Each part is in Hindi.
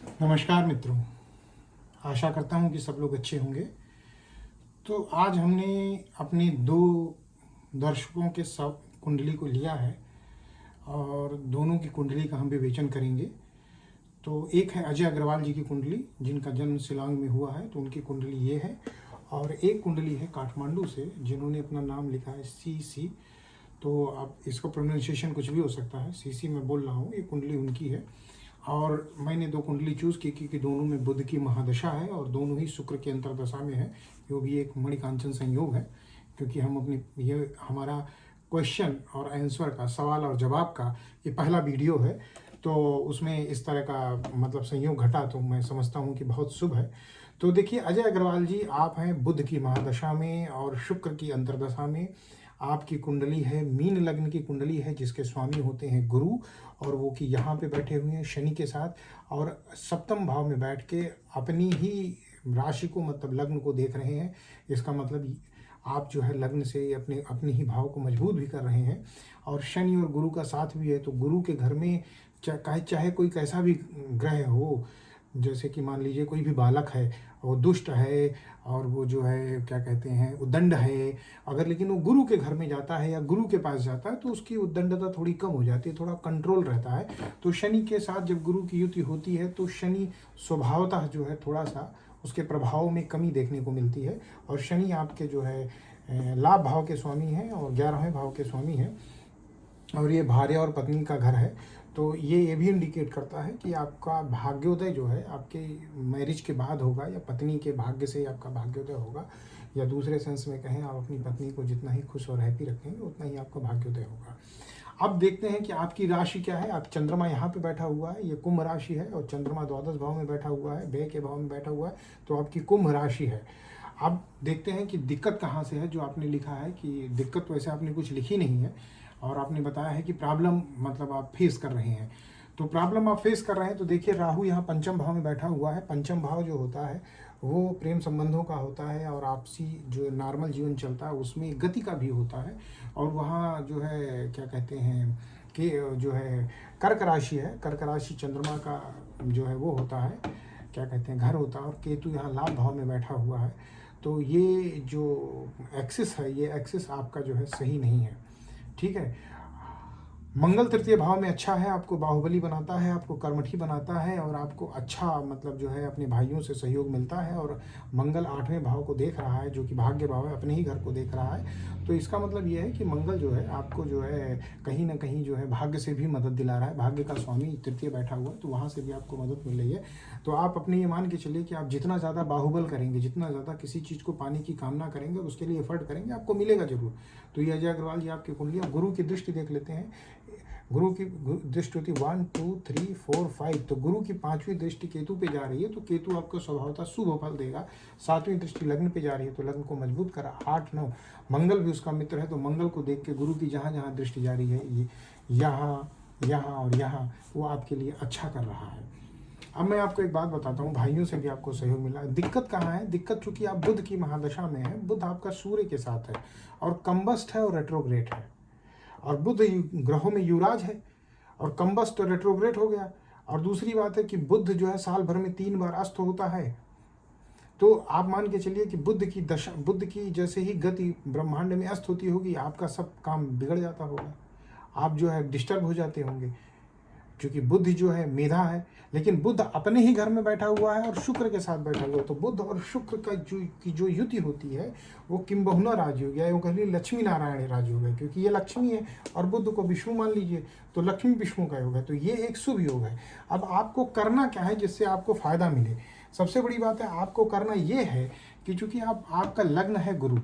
नमस्कार मित्रों। आशा करता हूँ कि सब लोग अच्छे होंगे। तो आज हमने अपने दो दर्शकों के सब कुंडली को लिया है और दोनों की कुंडली का हम विवेचन करेंगे। तो एक है अजय अग्रवाल जी की कुंडली, जिनका जन्म शिलांग में हुआ है, तो उनकी कुंडली ये है। और एक कुंडली है काठमांडू से, जिन्होंने अपना नाम लिखा है CC। तो अब इसका प्रोनाउंसिएशन कुछ भी हो सकता है, CC मैं बोल रहा हूँ, ये कुंडली उनकी है। और मैंने दो कुंडली चूज़ की क्योंकि दोनों में बुध की महादशा है और दोनों ही शुक्र की अंतरदशा में है। जो भी एक मणिकांचन संयोग है, क्योंकि हम अपनी ये हमारा क्वेश्चन और आंसर का, सवाल और जवाब का ये पहला वीडियो है, तो उसमें इस तरह का मतलब संयोग घटा तो मैं समझता हूँ कि बहुत शुभ है। तो देखिए अजय अग्रवाल जी, आप हैं बुध की महादशा में और शुक्र की अंतरदशा में। आपकी कुंडली है मीन लग्न की कुंडली है, जिसके स्वामी होते हैं गुरु, और वो कि यहाँ पे बैठे हुए हैं शनि के साथ, और सप्तम भाव में बैठ के अपनी ही राशि को मतलब लग्न को देख रहे हैं। इसका मतलब आप जो है लग्न से अपने ही भाव को मजबूत भी कर रहे हैं। और शनि और गुरु का साथ भी है, तो गुरु के घर में चाहे कोई कैसा भी ग्रह हो, जैसे कि मान लीजिए कोई भी बालक है, वो दुष्ट है और वो जो है क्या कहते हैं उद्दंड है, अगर लेकिन वो गुरु के घर में जाता है या गुरु के पास जाता है तो उसकी उद्दंडता थोड़ी कम हो जाती है, थोड़ा कंट्रोल रहता है। तो शनि के साथ जब गुरु की युति होती है तो शनि स्वभावतः जो है थोड़ा सा उसके प्रभाव में कमी देखने को मिलती है। और शनि आपके जो है लाभ भाव के स्वामी हैं और 11वें भाव के स्वामी हैं, और ये भार्या और पत्नी का घर है। तो ये भी इंडिकेट करता है कि आपका भाग्योदय जो है आपके मैरिज के बाद होगा, या पत्नी के भाग्य से आपका भाग्योदय होगा, या दूसरे सेंस में कहें आप अपनी पत्नी को जितना ही खुश और हैप्पी रखेंगे उतना ही आपका भाग्योदय होगा। अब देखते हैं कि आपकी राशि क्या है। आप चंद्रमा यहाँ पे बैठा हुआ है, ये कुंभ राशि है, और चंद्रमा द्वादश भाव में बैठा हुआ है, व्यय के भाव में बैठा हुआ है, तो आपकी कुंभ राशि है। अब देखते हैं कि दिक्कत कहाँ से है। जो आपने लिखा है कि दिक्कत, वैसे आपने कुछ लिखी नहीं है, और आपने बताया है कि प्रॉब्लम मतलब आप फेस कर रहे हैं। तो प्रॉब्लम आप फेस कर रहे हैं, तो देखिए राहु यहाँ पंचम भाव में बैठा हुआ है। पंचम भाव जो होता है वो प्रेम संबंधों का होता है, और आपसी जो नॉर्मल जीवन चलता है उसमें गति का भी होता है। और वहाँ जो है क्या कहते हैं कि जो है कर्क राशि है, कर्क राशि चंद्रमा का जो है वो होता है, क्या कहते हैं घर होता है, और केतु यहाँ लाभ भाव में बैठा हुआ है। तो ये जो एक्सिस है, ये एक्सिस आपका जो है सही नहीं है, ठीक है। मंगल तृतीय भाव में अच्छा है, आपको बाहुबली बनाता है, आपको कर्मठी बनाता है, और आपको अच्छा मतलब जो है अपने भाइयों से सहयोग मिलता है। और मंगल 8वें भाव को देख रहा है, जो कि भाग्य भाव है, अपने ही घर को देख रहा है। तो इसका मतलब ये है कि मंगल जो है आपको जो है कहीं ना कहीं जो है भाग्य से भी मदद दिला रहा है। भाग्य का स्वामी तृतीय बैठा हुआ है, तो वहाँ से भी आपको मदद मिल रही है। तो आप अपने ये मान के चलिए कि आप जितना ज़्यादा बाहुबल करेंगे, जितना ज़्यादा किसी चीज़ को पाने की कामना करेंगे, उसके लिए एफर्ट करेंगे, आपको मिलेगा जरूर। तो ये अजय अग्रवाल जी आपकी कुंडली। अब गुरु की दृष्टि देख लेते हैं। गुरु की दृष्टि होती 1 2 3 4 5, तो गुरु की 5वीं दृष्टि केतु पे जा रही है, तो केतु आपको स्वभावतः शुभ फल देगा। 7वीं दृष्टि लग्न पे जा रही है, तो लग्न को मजबूत करा। 8 9 मंगल भी उसका मित्र है, तो मंगल को देख के गुरु की जहाँ जहाँ दृष्टि जा रही है, ये यहाँ यहाँ और यहाँ, वो आपके लिए अच्छा कर रहा है। अब मैं आपको एक बात बताता हूँ, भाइयों से भी आपको सहयोग मिला। दिक्कत कहाँ है? दिक्कत चूंकि आप बुध की महादशा में है, बुध आपका सूर्य के साथ है और कंबस्ट है और रेट्रोग्रेट है, और बुध ग्रहों में युवराज है और कंबस्ट रेट्रोग्रेट हो गया। और दूसरी बात है कि बुध जो है साल भर में 3 बार अस्त होता है। तो आप मान के चलिए कि बुध की दशा, बुध की जैसे ही गति ब्रह्मांड में अस्त होती होगी, आपका सब काम बिगड़ जाता होगा, आप जो है डिस्टर्ब हो जाते होंगे, क्योंकि बुध जो है मेधा है। लेकिन बुध अपने ही घर में बैठा हुआ है और शुक्र के साथ बैठा हुआ है, तो बुध और शुक्र का जो युति होती है वो किंबहुना राजयोग, या यूँ कह लीजिए लक्ष्मी नारायण राजयोग है, क्योंकि ये लक्ष्मी है और बुध को विष्णु मान लीजिए, तो लक्ष्मी विष्णु का योग है, तो ये एक शुभ योग है। अब आपको करना क्या है जिससे आपको फायदा मिले? सबसे बड़ी बात है, आपको करना ये है कि चूंकि आपका लग्न है गुरु,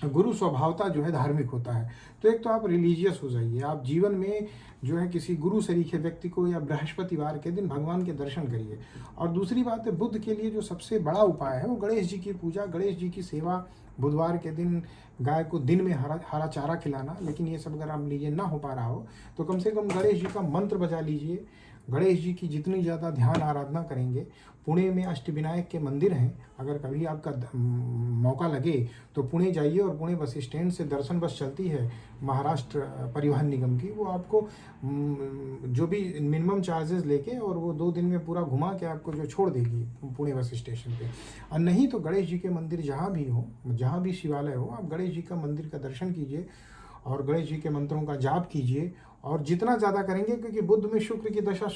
गुरु स्वभावता जो है धार्मिक होता है, तो एक तो आप रिलीजियस हो जाइए। आप जीवन में जो है किसी गुरु सरीखे व्यक्ति को या बृहस्पतिवार के दिन भगवान के दर्शन करिए। और दूसरी बात है, बुध के लिए जो सबसे बड़ा उपाय है वो गणेश जी की पूजा, गणेश जी की सेवा। बुधवार के दिन गाय को दिन में हरा चारा खिलाना। लेकिन ये सब अगर आप लीजिए ना हो पा रहा हो, तो कम से कम गणेश जी का मंत्र बजा लीजिए, गणेश जी की जितनी ज़्यादा ध्यान आराधना करेंगे, पुणे में अष्टविनायक के मंदिर हैं, अगर कभी आपका मौका लगे तो पुणे जाइए और पुणे बस स्टैंड से दर्शन बस चलती है महाराष्ट्र परिवहन निगम की, वो आपको जो भी मिनिमम चार्जेस लेके और वो 2 दिन में पूरा घुमा के आपको जो छोड़ देगी पुणे बस स्टेशन पे। और नहीं तो गणेश जी के मंदिर जहाँ भी हो, जहाँ भी शिवालय हो, आप गणेश जी का मंदिर का दर्शन कीजिए और गणेश जी के मंत्रों का जाप कीजिए। और जितना ज़्यादा करेंगे, क्योंकि बुध में शुक्र की दशा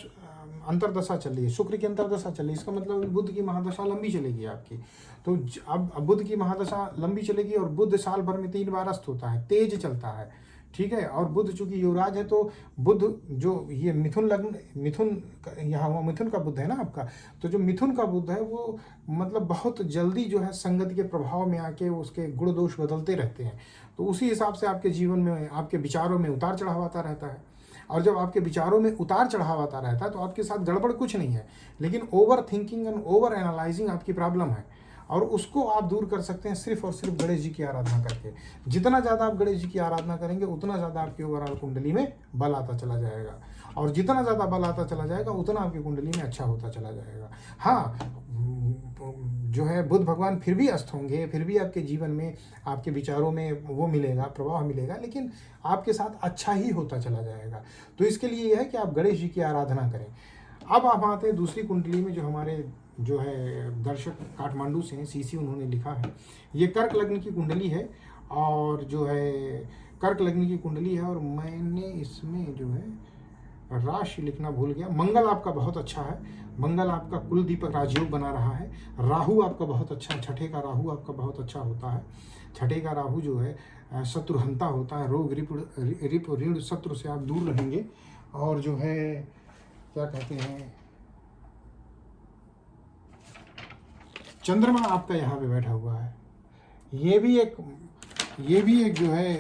अंतरदशा चल रही है, शुक्र की अंतरदशा चल रही है, इसका मतलब बुध की महादशा लंबी चलेगी आपकी। तो अब बुध की महादशा लंबी चलेगी और बुध साल भर में 3 बार अस्त होता है, तेज चलता है, ठीक है। और बुध चूंकि युवराज है, तो बुध जो ये मिथुन लग्न, मिथुन यहाँ हुआ मिथुन का बुध है ना आपका, तो जो मिथुन का बुध है वो मतलब बहुत जल्दी जो है संगति के प्रभाव में आके उसके गुण दोष बदलते रहते हैं। तो उसी हिसाब से आपके जीवन में, आपके विचारों में उतार चढ़ाव आता रहता है। और जब आपके विचारों में उतार चढ़ाव आता रहता है तो आपके साथ गड़बड़ कुछ नहीं है, लेकिन over thinking and over analysing आपकी प्रॉब्लम है। और उसको आप दूर कर सकते हैं सिर्फ और सिर्फ गणेश जी की आराधना करके। जितना ज़्यादा आप गणेश जी की आराधना करेंगे, उतना ज़्यादा आपकी ओवरऑल कुंडली में बल आता चला जाएगा। और जितना ज़्यादा बल आता चला जाएगा, उतना आपकी कुंडली में अच्छा होता चला जाएगा। हाँ, जो है बुध भगवान फिर भी अस्त होंगे, फिर भी आपके जीवन में, आपके विचारों में वो मिलेगा, प्रभाव मिलेगा, लेकिन आपके साथ अच्छा ही होता चला जाएगा। तो इसके लिए यह है कि आप गणेश जी की आराधना करें। अब आप आते हैं दूसरी कुंडली में, जो हमारे जो है दर्शक काठमांडू से हैं, सीसी उन्होंने लिखा है। ये कर्क लग्न की कुंडली है, और जो है कर्क लग्न की कुंडली है, और मैंने इसमें जो है राशि लिखना भूल गया। मंगल आपका बहुत अच्छा है, मंगल आपका कुल दीपक राजयोग बना रहा है। राहु आपका बहुत अच्छा, छठे का राहु आपका बहुत अच्छा होता है। छठे का राहु जो है शत्रुहंता होता है, रोग रिप ऋण शत्रु से आप दूर रहेंगे। और जो है क्या कहते हैं, चंद्रमा आपका यहाँ पे बैठा हुआ है। ये भी एक जो है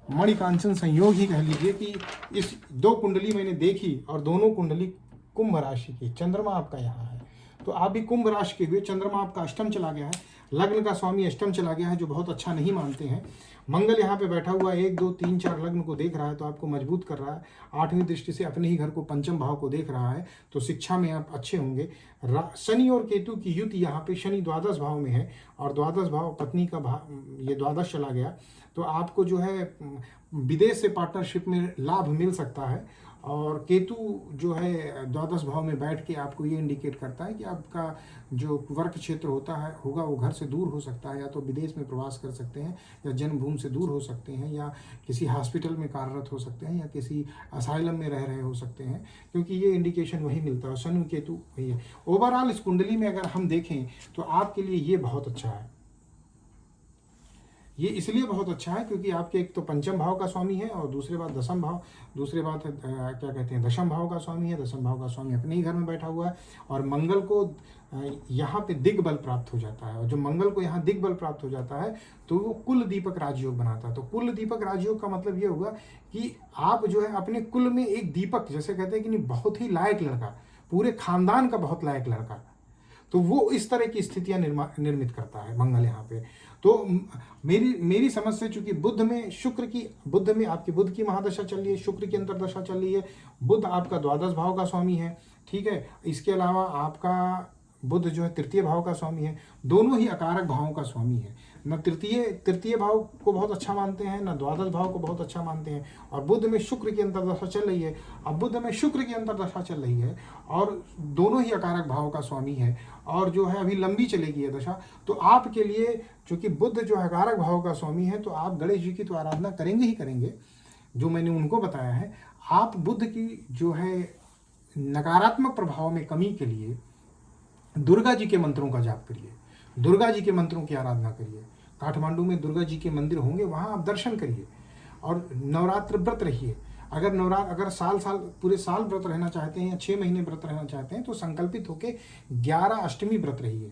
मणिकांचन संयोग ही कह लीजिए कि इस 2 कुंडली मैंने देखी और दोनों कुंडली कुंभ राशि की, चंद्रमा आपका यहाँ है। तो आप भी कुंभ राशि के हुए, चंद्रमा आपका अष्टम चला गया है, लग्न का स्वामी अष्टम चला गया है, जो बहुत अच्छा नहीं मानते हैं। मंगल यहाँ पे बैठा हुआ 1, 2, 3, 4 लग्न को देख रहा है, तो आपको मजबूत कर रहा है। 8वीं दृष्टि से अपने ही घर को पंचम भाव को देख रहा है, तो शिक्षा में आप अच्छे होंगे। शनि और केतु की युति यहाँ पे, शनि द्वादश भाव में है और द्वादश भाव पत्नी का भाव, ये द्वादश चला गया, तो आपको जो है विदेश से पार्टनरशिप में लाभ मिल सकता है। और केतु जो है द्वादश भाव में बैठ के आपको ये इंडिकेट करता है कि आपका जो वर्क क्षेत्र होगा वो घर से दूर हो सकता है, या तो विदेश में प्रवास कर सकते हैं, या जन्मभूमि से दूर हो सकते हैं, या किसी हॉस्पिटल में कार्यरत हो सकते हैं, या किसी असाइलम में रह रहे हो सकते हैं, क्योंकि ये इंडिकेशन वही मिलता है। शनि केतु वही है। ओवरऑल इस कुंडली में अगर हम देखें तो आपके लिए ये बहुत अच्छा है। ये इसलिए बहुत अच्छा है क्योंकि आपके एक तो पंचम भाव का स्वामी है, और दूसरे बात दशम भाव, दूसरे बात क्या कहते हैं दशम भाव का स्वामी है। दशम भाव का स्वामी अपने ही घर में बैठा हुआ है, और मंगल को यहाँ पे दिग्बल प्राप्त हो जाता है। और जो मंगल को यहाँ दिग्बल प्राप्त हो जाता है तो वो कुल दीपक राजयोग बनाता है। तो कुल दीपक राजयोग का मतलब ये होगा कि आप जो है अपने कुल में एक दीपक, जैसे कहते हैं कि नहीं, बहुत ही लायक लड़का, पूरे खानदान का बहुत लायक लड़का, तो वो इस तरह की स्थितियां निर्मित करता है मंगल यहाँ पे। तो मेरी समझ से, चूंकि बुध में आपकी बुध की महादशा चल रही है, शुक्र की अंतरदशा चल रही है, बुध आपका द्वादश भाव का स्वामी है, ठीक है। इसके अलावा आपका बुध जो है तृतीय भाव का स्वामी है, दोनों ही अकारक भावों का स्वामी है। न तृतीय भाव को बहुत अच्छा मानते हैं, न द्वादश भाव को बहुत अच्छा मानते हैं। और बुध में शुक्र की अंतरदशा चल रही है, अब बुध में शुक्र की अंतरदशा चल रही है, और दोनों ही अकारक भाव का स्वामी है, और जो है अभी लंबी चलेगी ये दशा। तो आपके लिए चूंकि बुध जो है अकारक भाव का स्वामी है, तो आप गणेश जी की तो आराधना करेंगे ही करेंगे, जो मैंने उनको बताया है। आप बुध की जो है नकारात्मक प्रभाव में कमी के लिए दुर्गा जी के मंत्रों का जाप करिए, दुर्गा जी के मंत्रों की आराधना करिए। काठमांडू में दुर्गा जी के मंदिर होंगे, वहाँ आप दर्शन करिए, और नवरात्र व्रत रहिए। अगर पूरे साल व्रत रहना चाहते हैं, या 6 महीने व्रत रहना चाहते हैं, तो संकल्पित होके 11 अष्टमी व्रत रहिए।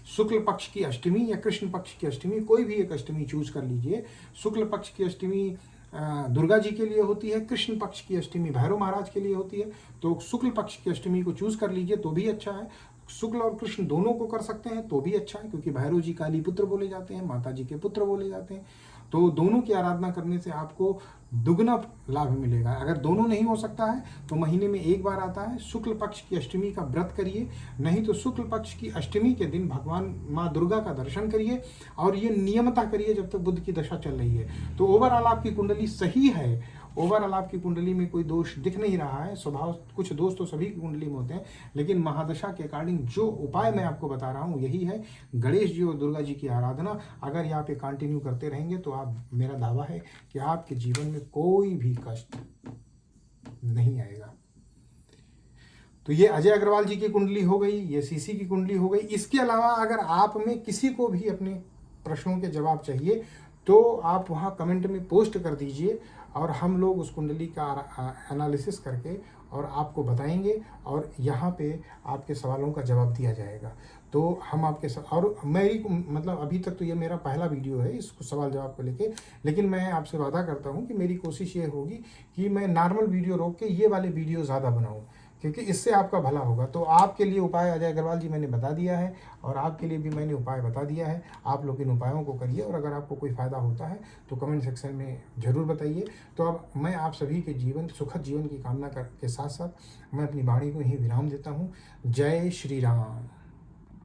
शुक्ल पक्ष की अष्टमी या कृष्ण पक्ष की अष्टमी, कोई भी एक अष्टमी चूज कर लीजिए। शुक्ल पक्ष की अष्टमी दुर्गा जी के लिए होती है, कृष्ण पक्ष की अष्टमी भैरव महाराज के लिए होती है। तो शुक्ल पक्ष की अष्टमी को चूज कर लीजिए तो भी अच्छा है। शुक्ल और कृष्ण दोनों को कर सकते हैं तो भी अच्छा है, क्योंकि भैरव जी काली पुत्र बोले जाते हैं, माता जी के पुत्र बोले जाते हैं। तो दोनों की आराधना करने से आपको दुगना लाभ मिलेगा। अगर दोनों नहीं हो सकता है तो महीने में एक बार आता है, शुक्ल पक्ष की अष्टमी का व्रत करिए, नहीं तो शुक्ल पक्ष की अष्टमी के दिन भगवान माँ दुर्गा का दर्शन करिए, और ये नियमता करिए जब तक बुध की दशा चल रही है। तो ओवरऑल आपकी कुंडली सही है, ओवरऑल आपकी कुंडली में कोई दोष दिख नहीं रहा है। स्वभाव कुछ दोष तो सभी की कुंडली में होते हैं, लेकिन महादशा के अकॉर्डिंग जो उपाय मैं आपको बता रहा हूँ यही है, गणेश जी और दुर्गा जी की आराधना। अगर ये आप ये कंटिन्यू करते रहेंगे तो आप, मेरा दावा है कि आपके जीवन में कोई भी कष्ट नहीं आएगा। तो ये अजय अग्रवाल जी की कुंडली हो गई, ये सीसी की कुंडली हो गई। इसके अलावा अगर आप में किसी को भी अपने प्रश्नों के जवाब चाहिए तो आप वहाँ कमेंट में पोस्ट कर दीजिए, और हम लोग उस कुंडली का एनालिसिस करके और आपको बताएंगे, और यहाँ पे आपके सवालों का जवाब दिया जाएगा। तो हम आपके और मेरी मतलब अभी तक तो ये मेरा पहला वीडियो है इस सवाल जवाब को लेके, लेकिन मैं आपसे वादा करता हूँ कि मेरी कोशिश ये होगी कि मैं नॉर्मल वीडियो रोक के ये वाले वीडियो ज़्यादा बनाऊँ, क्योंकि इससे आपका भला होगा। तो आपके लिए उपाय अजय अग्रवाल जी मैंने बता दिया है, और आपके लिए भी मैंने उपाय बता दिया है। आप लोग इन उपायों को करिए, और अगर आपको कोई फ़ायदा होता है तो कमेंट सेक्शन में ज़रूर बताइए। तो अब मैं आप सभी के जीवन, सुखद जीवन की कामना के साथ साथ मैं अपनी वाणी को यहीं विराम देता हूँ। जय श्री राम।